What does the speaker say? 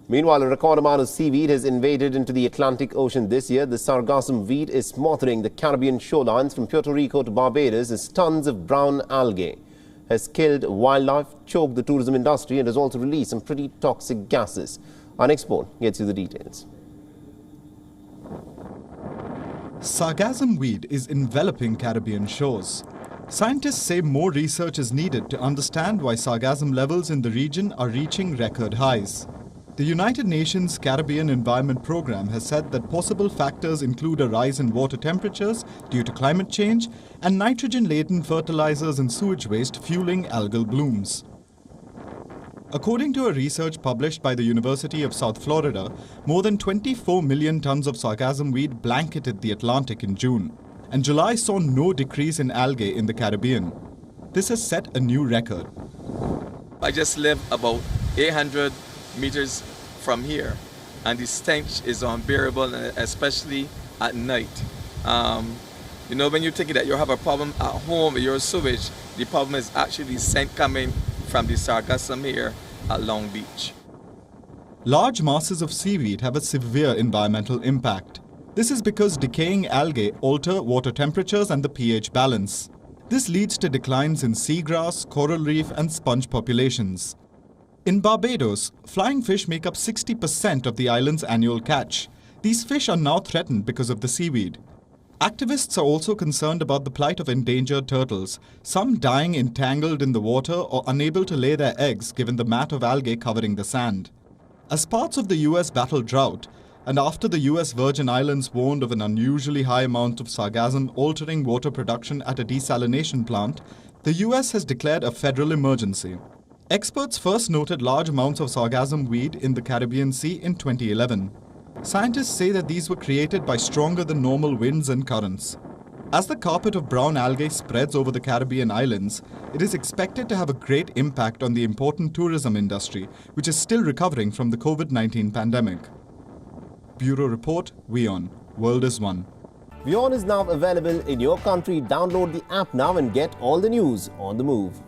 Meanwhile, a record amount of seaweed has invaded into the Atlantic Ocean this year. The sargassum weed is smothering the Caribbean shorelines from Puerto Rico to Barbados as tons of brown algae has killed wildlife, choked the tourism industry and has also released some pretty toxic gases. Our next report gets you the details. Sargassum weed is enveloping Caribbean shores. Scientists say more research is needed to understand why sargassum levels in the region are reaching record highs. The United Nations Caribbean Environment Programme has said that possible factors include a rise in water temperatures due to climate change and nitrogen-laden fertilizers and sewage waste fueling algal blooms. According to a research published by the University of South Florida, more than 24 million tons of sargassum weed blanketed the Atlantic in June, and July saw no decrease in algae in the Caribbean. This has set a new record. I just live about 800 meters from here, and the stench is unbearable, especially at night. When you're thinking that you have a problem at home with your sewage, the problem is actually the scent coming from the sargassum here at Long Beach. Large masses of seaweed have a severe environmental impact. This is because decaying algae alter water temperatures and the pH balance. This leads to declines in seagrass, coral reef and sponge populations. In Barbados, flying fish make up 60% of the island's annual catch. These fish are now threatened because of the seaweed. Activists are also concerned about the plight of endangered turtles, some dying entangled in the water or unable to lay their eggs given the mat of algae covering the sand. As parts of the US battle drought, and after the US Virgin Islands warned of an unusually high amount of sargassum altering water production at a desalination plant, the US has declared a federal emergency. Experts first noted large amounts of sargassum weed in the Caribbean Sea in 2011. Scientists say that these were created by stronger than normal winds and currents. As the carpet of brown algae spreads over the Caribbean islands, it is expected to have a great impact on the important tourism industry, which is still recovering from the COVID-19 pandemic. Bureau Report, WION. World is One. WION is now available in your country. Download the app now and get all the news on the move.